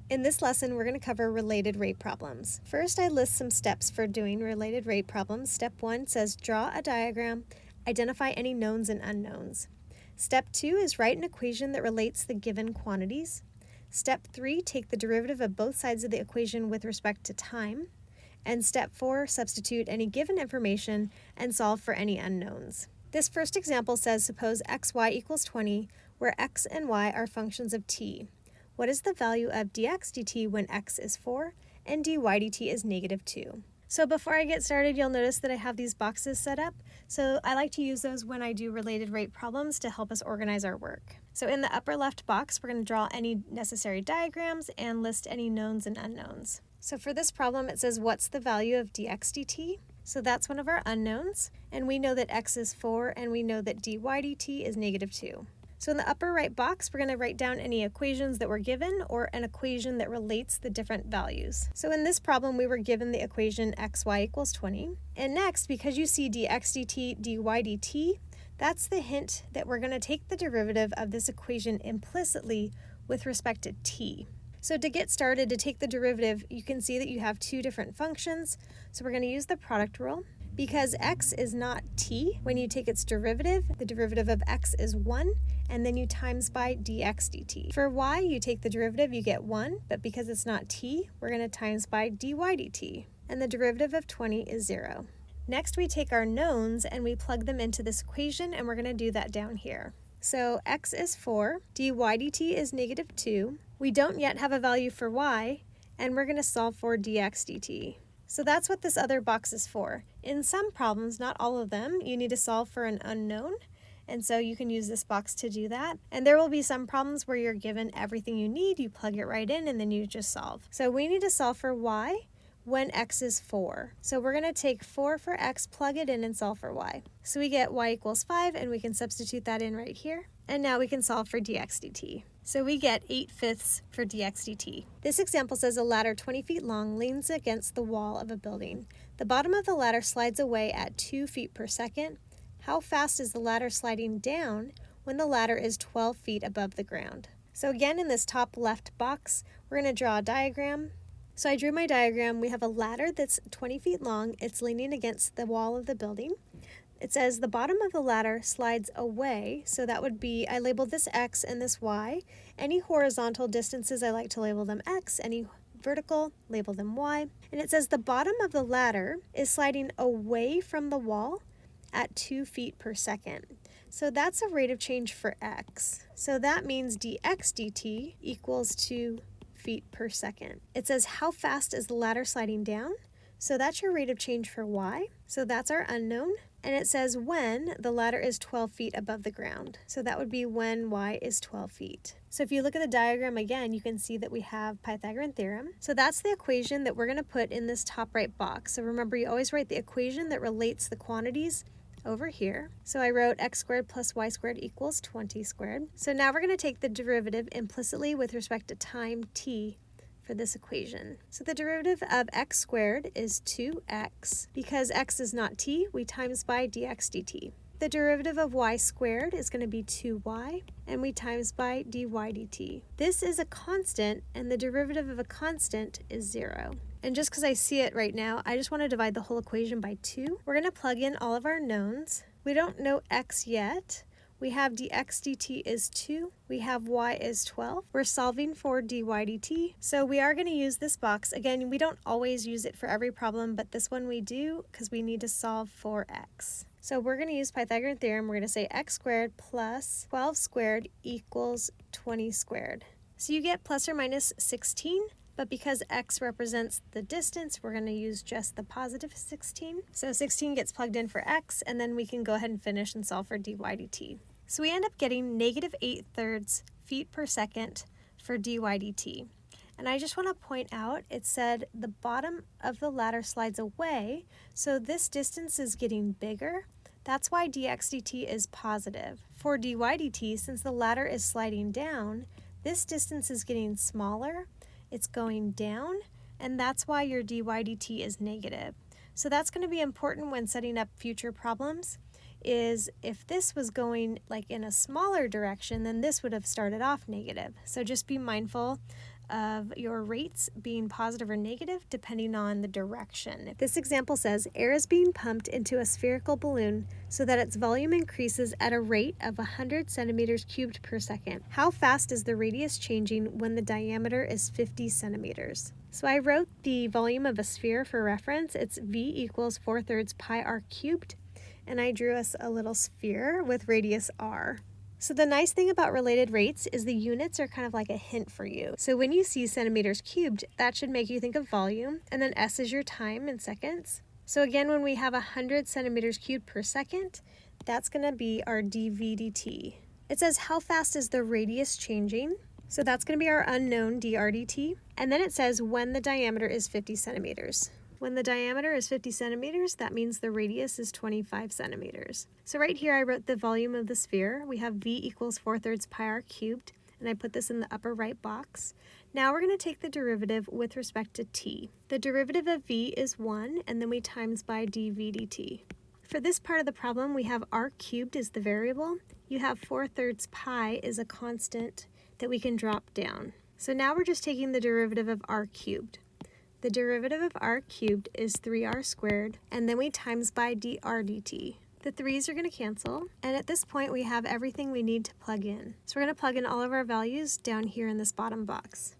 In this lesson, we're going to cover related rate problems. First, I list some steps for doing related rate problems. Step 1 says draw a diagram, identify any knowns and unknowns. Step 2 is write an equation that relates the given quantities. Step 3, take the derivative of both sides of the equation with respect to time. And step 4, substitute any given information and solve for any unknowns. This first example says suppose xy equals 20, where x and y are functions of t. What is the value of dx dt when x is 4 and dy dt is negative 2? So before I get started, you'll notice that I have these boxes set up. So I like to use those when I do related rate problems to help us organize our work. So in the upper left box, we're going to draw any necessary diagrams and list any knowns and unknowns. So for this problem, it says what's the value of dx dt? So that's one of our unknowns, and we know that x is 4 and we know that dy dt is negative 2. So in the upper right box, we're going to write down any equations that were given or an equation that relates the different values. So in this problem, we were given the equation xy equals 20. And next, because you see dx dt, dy dt, that's the hint that we're going to take the derivative of this equation implicitly with respect to t. So to get started, to take the derivative, you can see that you have two different functions. So we're going to use the product rule. Because x is not t, when you take its derivative, the derivative of x is 1, and then you times by dx dt. For y, you take the derivative, you get 1, but because it's not t, we're going to times by dy dt, and the derivative of 20 is 0. Next, we take our knowns and we plug them into this equation, and we're going to do that down here. So x is 4, dy dt is negative 2. We don't yet have a value for y, and we're going to solve for dx dt. So that's what this other box is for. In some problems, not all of them, you need to solve for an unknown, and so you can use this box to do that. And there will be some problems where you're given everything you need, you plug it right in, and then you just solve. So we need to solve for y when x is 4. So we're going to take 4 for x, plug it in, and solve for y. So we get y equals 5, and we can substitute that in right here. And now we can solve for dx dt. So we get 8/5 for dx dt. This example says a ladder 20 feet long leans against the wall of a building. The bottom of the ladder slides away at 2 feet per second. How fast is the ladder sliding down when the ladder is 12 feet above the ground? So again, in this top left box, we're going to draw a diagram. So I drew my diagram. We have a ladder that's 20 feet long. It's leaning against the wall of the building. It says the bottom of the ladder slides away, so that would be, I labeled this x and this y. Any horizontal distances, I like to label them x. Any vertical, label them y. And it says the bottom of the ladder is sliding away from the wall at 2 feet per second. So that's a rate of change for x. So that means dx dt equals 2 feet per second. It says how fast is the ladder sliding down? So that's your rate of change for y. So that's our unknown. And it says when the ladder is 12 feet above the ground. So that would be when y is 12 feet. So if you look at the diagram again, you can see that we have Pythagorean theorem. So that's the equation that we're going to put in this top right box. So remember, you always write the equation that relates the quantities over here. So I wrote x squared plus y squared equals 20 squared. So now we're going to take the derivative implicitly with respect to time t for this equation. So the derivative of x squared is 2x. Because x is not t, we times by dx dt. The derivative of y squared is going to be 2y, and we times by dy dt. This is a constant, and the derivative of a constant is 0. And just because I see it right now, I just want to divide the whole equation by 2. We're going to plug in all of our knowns. We don't know x yet. We have dx dt is 2. We have y is 12. We're solving for dy dt. So we are going to use this box. Again, we don't always use it for every problem, but this one we do because we need to solve for x. So we're going to use Pythagorean theorem. We're going to say x squared plus 12 squared equals 20 squared. So you get plus or minus 16. But because x represents the distance, we're going to use just the positive 16. So 16 gets plugged in for x, and then we can go ahead and finish and solve for dy dt. So we end up getting negative 8/3 feet per second for dy dt. And I just want to point out, it said the bottom of the ladder slides away, so this distance is getting bigger. That's why dx dt is positive. For dy dt, since the ladder is sliding down, this distance is getting smaller. It's going down, and that's why your dy dt is negative. So that's going to be important when setting up future problems, is if this was going like in a smaller direction, then this would have started off negative. So just be mindful of your rates being positive or negative depending on the direction. This example says air is being pumped into a spherical balloon so that its volume increases at a rate of 100 centimeters cubed per second. How fast is the radius changing when the diameter is 50 centimeters? So I wrote the volume of a sphere for reference. It's V equals 4/3 pi r cubed, and I drew us a little sphere with radius r. So the nice thing about related rates is the units are kind of like a hint for you. So when you see centimeters cubed, that should make you think of volume, and then S is your time in seconds. So again, when we have 100 centimeters cubed per second, that's going to be our dV dt. It says how fast is the radius changing? So that's going to be our unknown dr dt. And then it says when the diameter is 50 centimeters. When the diameter is 50 centimeters, that means the radius is 25 centimeters. So right here I wrote the volume of the sphere. We have V equals 4/3 pi r cubed, and I put this in the upper right box. Now we're going to take the derivative with respect to t. The derivative of V is 1, and then we times by dV dt. For this part of the problem, we have r cubed is the variable. You have 4/3 pi is a constant that we can drop down. So now we're just taking the derivative of r cubed. The derivative of r cubed is 3r squared, and then we times by dr dt. The 3's are going to cancel, and at this point we have everything we need to plug in. So we're going to plug in all of our values down here in this bottom box.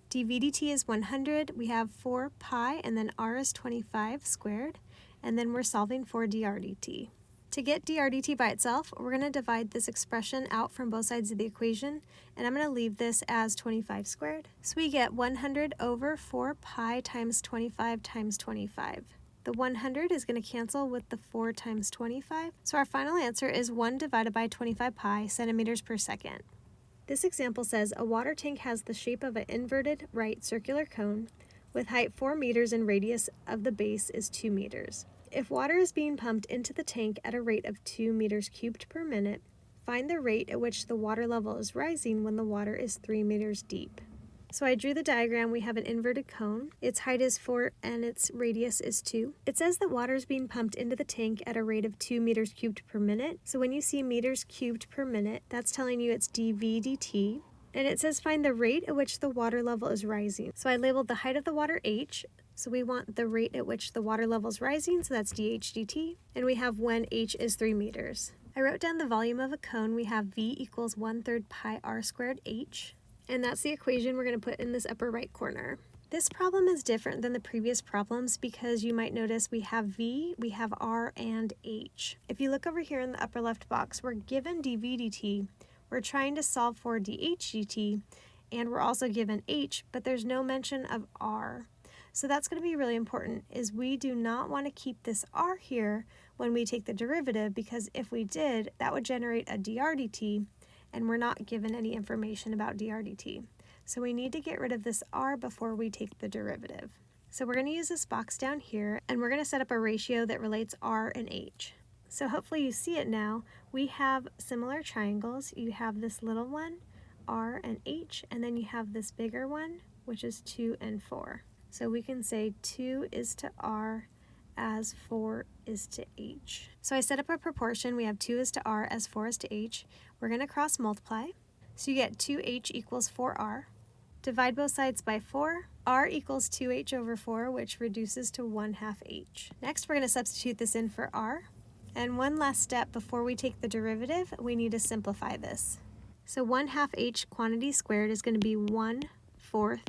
dV dt is 100, we have 4 pi, and then r is 25 squared, and then we're solving for dr dt. To get dr dt by itself, we're going to divide this expression out from both sides of the equation, and I'm going to leave this as 25 squared. So we get 100 over 4 pi times 25 times 25. The 100 is going to cancel with the 4 times 25, so our final answer is 1 divided by 25 pi centimeters per second. This example says a water tank has the shape of an inverted right circular cone with height 4 meters and radius of the base is 2 meters. If water is being pumped into the tank at a rate of 2 meters cubed per minute, find the rate at which the water level is rising when the water is 3 meters deep. So I drew the diagram. We have an inverted cone. Its height is 4 and its radius is 2. It says that water is being pumped into the tank at a rate of 2 meters cubed per minute. So when you see meters cubed per minute, that's telling you it's dV dt. And it says find the rate at which the water level is rising. So I labeled the height of the water h. So we want the rate at which the water level is rising, so that's dH dt. And we have when h is 3 meters. I wrote down the volume of a cone. We have V equals 1/3 pi r squared h. And that's the equation we're going to put in this upper right corner. This problem is different than the previous problems because you might notice we have V, we have R, and H. If you look over here in the upper left box, we're given dV dt. We're trying to solve for dH dt, and we're also given H, but there's no mention of R. So that's going to be really important, is we do not want to keep this r here when we take the derivative, because if we did, that would generate a dr dt, and we're not given any information about dr dt. So we need to get rid of this r before we take the derivative. So we're going to use this box down here, and we're going to set up a ratio that relates r and h. So hopefully you see it now. We have similar triangles. You have this little one, r and h, and then you have this bigger one, which is 2 and 4. So we can say 2 is to r as 4 is to h. So I set up a proportion. We have 2 is to r as 4 is to h. We're going to cross multiply. So you get 2h equals 4r. Divide both sides by 4. R equals 2h over 4, which reduces to 1/2 h. Next, we're going to substitute this in for r. And one last step before we take the derivative, we need to simplify this. So 1/2 h quantity squared is going to be 1/4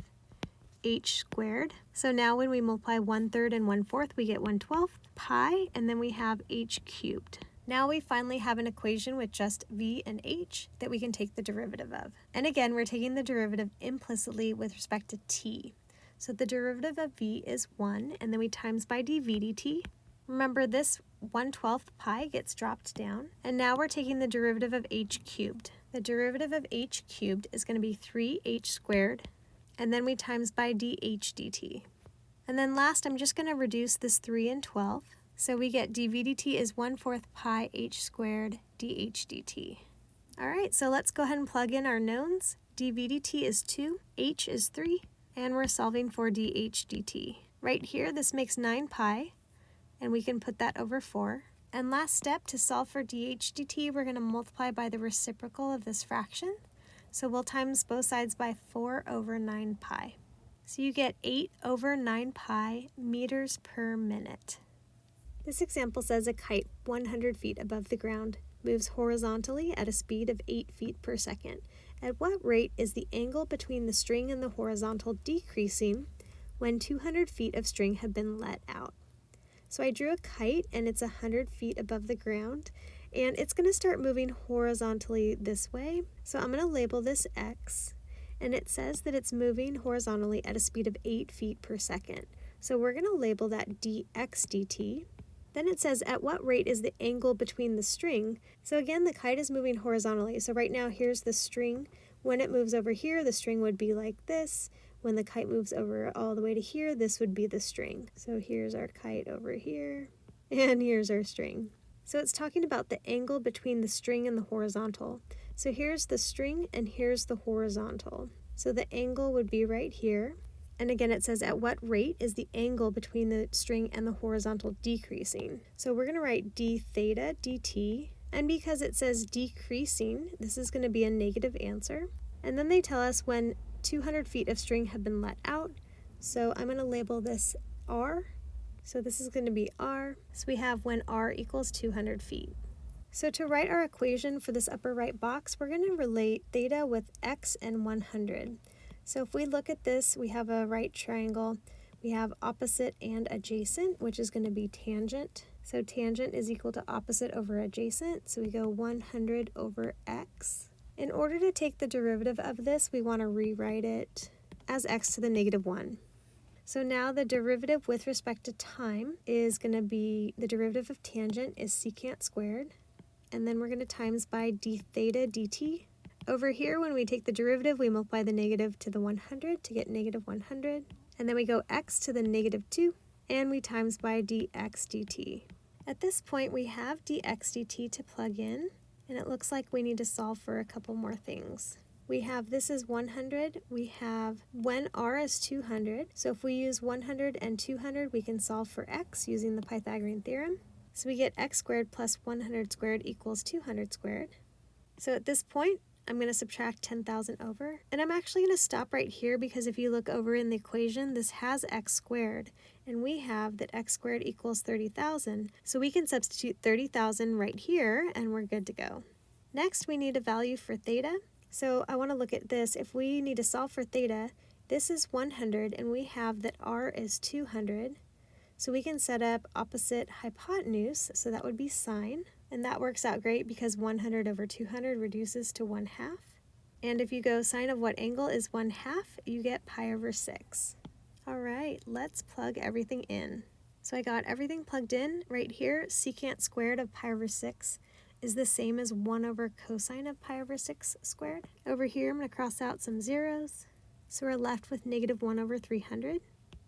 h squared. So now when we multiply 1/3 and 1/4, we get 1/12 pi, and then we have h cubed. Now we finally have an equation with just v and h that we can take the derivative of. And again, we're taking the derivative implicitly with respect to t. So the derivative of v is 1, and then we times by dv dt. Remember, this 1/12 pi gets dropped down, and now we're taking the derivative of h cubed. The derivative of h cubed is going to be 3h squared, and then we times by dh dt. And then last, I'm just going to reduce this 3 and 12. So we get dv dt is 1/4 pi h squared dh dt. All right, so let's go ahead and plug in our knowns. dv dt is 2, h is 3, and we're solving for dh dt. Right here, this makes 9 pi, and we can put that over 4. And last step, to solve for dh dt, we're going to multiply by the reciprocal of this fraction. So we'll times both sides by 4 over 9 pi. So you get 8 over 9 pi meters per minute. This example says a kite 100 feet above the ground moves horizontally at a speed of 8 feet per second. At what rate is the angle between the string and the horizontal decreasing when 200 feet of string have been let out? So I drew a kite and it's 100 feet above the ground and it's going to start moving horizontally this way. So I'm going to label this X and it says that it's moving horizontally at a speed of 8 feet per second. So we're going to label that dx dt. Then it says at what rate is the angle between the string. So again, the kite is moving horizontally. So right now here's the string. When it moves over here, the string would be like this. When the kite moves over all the way to here, this would be the string. So here's our kite over here, and here's our string. So it's talking about the angle between the string and the horizontal. So here's the string and here's the horizontal. So the angle would be right here. And again, it says at what rate is the angle between the string and the horizontal decreasing. So we're going to write d theta dt. And because it says decreasing, this is going to be a negative answer. And then they tell us when 200 feet of string have been let out. So I'm going to label this R. So this is going to be R. So we have when R equals 200 feet. So to write our equation for this upper right box, we're going to relate theta with x and 100. So if we look at this, we have a right triangle. We have opposite and adjacent, which is going to be tangent. So tangent is equal to opposite over adjacent. So we go 100 over x. In order to take the derivative of this, we want to rewrite it as x to the negative 1. So now the derivative with respect to time is going to be, the derivative of tangent is secant squared. And then we're going to times by d theta dt. Over here, when we take the derivative, we multiply the negative to the 100 to get negative 100. And then we go x to the negative 2, and we times by dx dt. At this point, we have dx dt to plug in, and it looks like we need to solve for a couple more things. We have this is 100. We have when r is 200. So if we use 100 and 200, we can solve for x using the Pythagorean theorem. So we get x squared plus 100 squared equals 200 squared. So at this point, I'm going to subtract 10,000 over. And I'm actually going to stop right here because if you look over in the equation, this has x squared. And we have that x squared equals 30,000. So we can substitute 30,000 right here and we're good to go. Next, we need a value for theta. So I want to look at this. If we need to solve for theta, this is 100 and we have that r is 200. So we can set up opposite hypotenuse, so that would be sine. And that works out great because 100 over 200 reduces to 1/2. And if you go sine of what angle is 1/2, you get pi over 6. All right, let's plug everything in. So I got everything plugged in right here. Secant squared of pi over 6 is the same as 1 over cosine of pi over 6 squared. Over here, I'm going to cross out some zeros. So we're left with negative 1 over 300.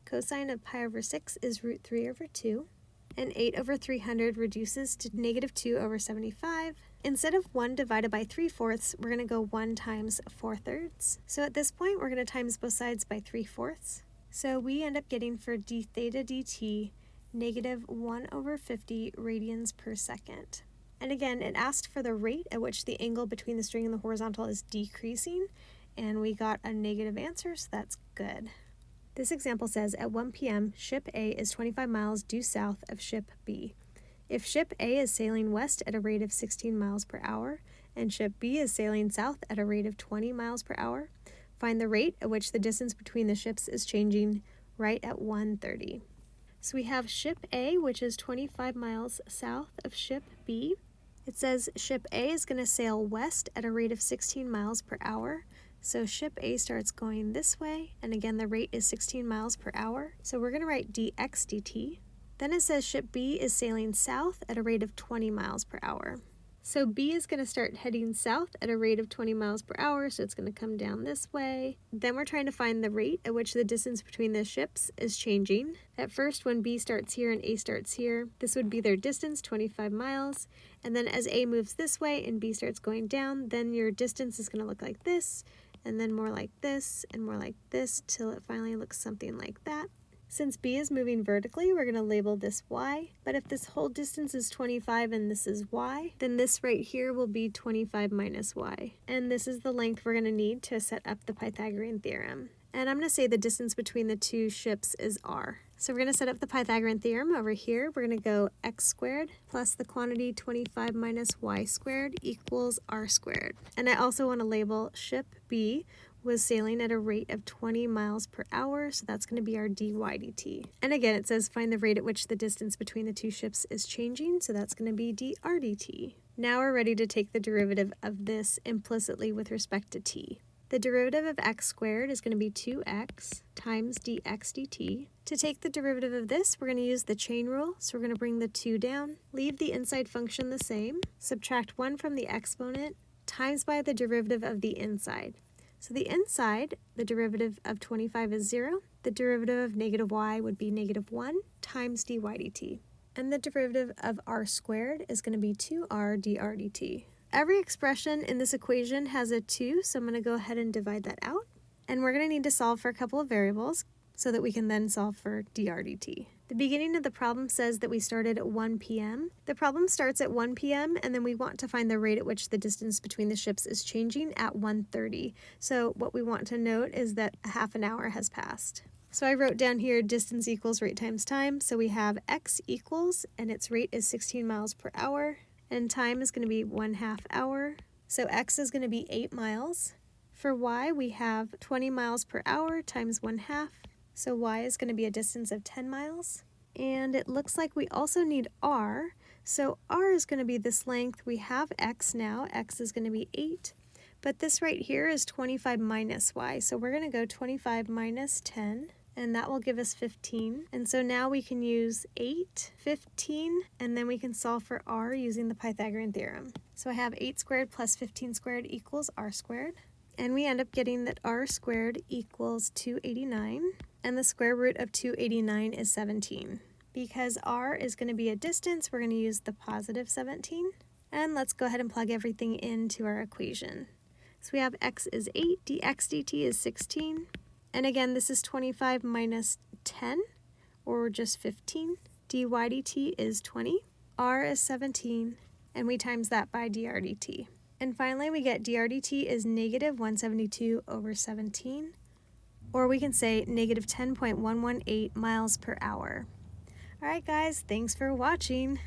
Cosine of pi over 6 is root 3 over 2. And 8 over 300 reduces to negative 2 over 75. Instead of 1 divided by 3/4, we're going to go 1 times 4/3. So at this point, we're going to times both sides by 3/4. So we end up getting for d theta dt negative 1 over 50 radians per second. And again, it asked for the rate at which the angle between the string and the horizontal is decreasing. And we got a negative answer, so that's good. This example says, at 1 p.m., ship A is 25 miles due south of ship B. If ship A is sailing west at a rate of 16 miles per hour, and ship B is sailing south at a rate of 20 miles per hour, find the rate at which the distance between the ships is changing right at 1:30. So we have ship A, which is 25 miles south of ship B. It says ship A is going to sail west at a rate of 16 miles per hour. So ship A starts going this way, and again the rate is 16 miles per hour. So we're going to write dx dt. Then it says ship B is sailing south at a rate of 20 miles per hour. So B is going to start heading south at a rate of 20 miles per hour, so it's going to come down this way. Then we're trying to find the rate at which the distance between the ships is changing. At first, when B starts here and A starts here, this would be their distance, 25 miles. And then as A moves this way and B starts going down, then your distance is going to look like this, and then more like this, and more like this, till it finally looks something like that. Since b is moving vertically, we're going to label this y, but if this whole distance is 25 and this is y, then this right here will be 25 minus y. And this is the length we're going to need to set up the Pythagorean theorem. And I'm going to say the distance between the two ships is r. So we're going to set up the Pythagorean theorem over here. We're going to go x squared plus the quantity 25 minus y squared equals r squared. And I also want to label ship B was sailing at a rate of 20 miles per hour, so that's going to be our dy dt. And again, it says find the rate at which the distance between the two ships is changing, so that's going to be dr dt. Now we're ready to take the derivative of this implicitly with respect to t. The derivative of x squared is going to be 2x times dx dt. To take the derivative of this, we're going to use the chain rule, so we're going to bring the 2 down, leave the inside function the same, subtract 1 from the exponent, times by the derivative of the inside. So the inside, the derivative of 25 is 0. The derivative of negative y would be negative 1 times dy dt. And the derivative of r squared is going to be 2r dr dt. Every expression in this equation has a 2, so I'm going to go ahead and divide that out. And we're going to need to solve for a couple of variables so that we can then solve for dr dt. The beginning of the problem says that we started at 1 p.m. The problem starts at 1 p.m. and then we want to find the rate at which the distance between the ships is changing at 1:30. So what we want to note is that a half an hour has passed. So I wrote down here distance equals rate times time. So we have x equals, and its rate is 16 miles per hour, and time is going to be 1/2 hour. So x is going to be 8 miles. For y, we have 20 miles per hour times 1/2. So y is going to be a distance of 10 miles. And it looks like we also need r. So r is going to be this length. We have x now. X is going to be 8. But this right here is 25 minus y. So we're going to go 25 minus 10. And that will give us 15. And so now we can use 8, 15, and then we can solve for r using the Pythagorean theorem. So I have 8 squared plus 15 squared equals r squared. And we end up getting that r squared equals 289. And the square root of 289 is 17. Because r is going to be a distance, we're going to use the positive 17. And let's go ahead and plug everything into our equation. So we have x is 8, dx dt is 16. And again, this is 25 minus 10, or just 15. dy dt is 20. R is 17, and we times that by dr dt. And finally, we get dr dt is negative 172 over 17. Or we can say negative 10.118 miles per hour. All right, guys, thanks for watching.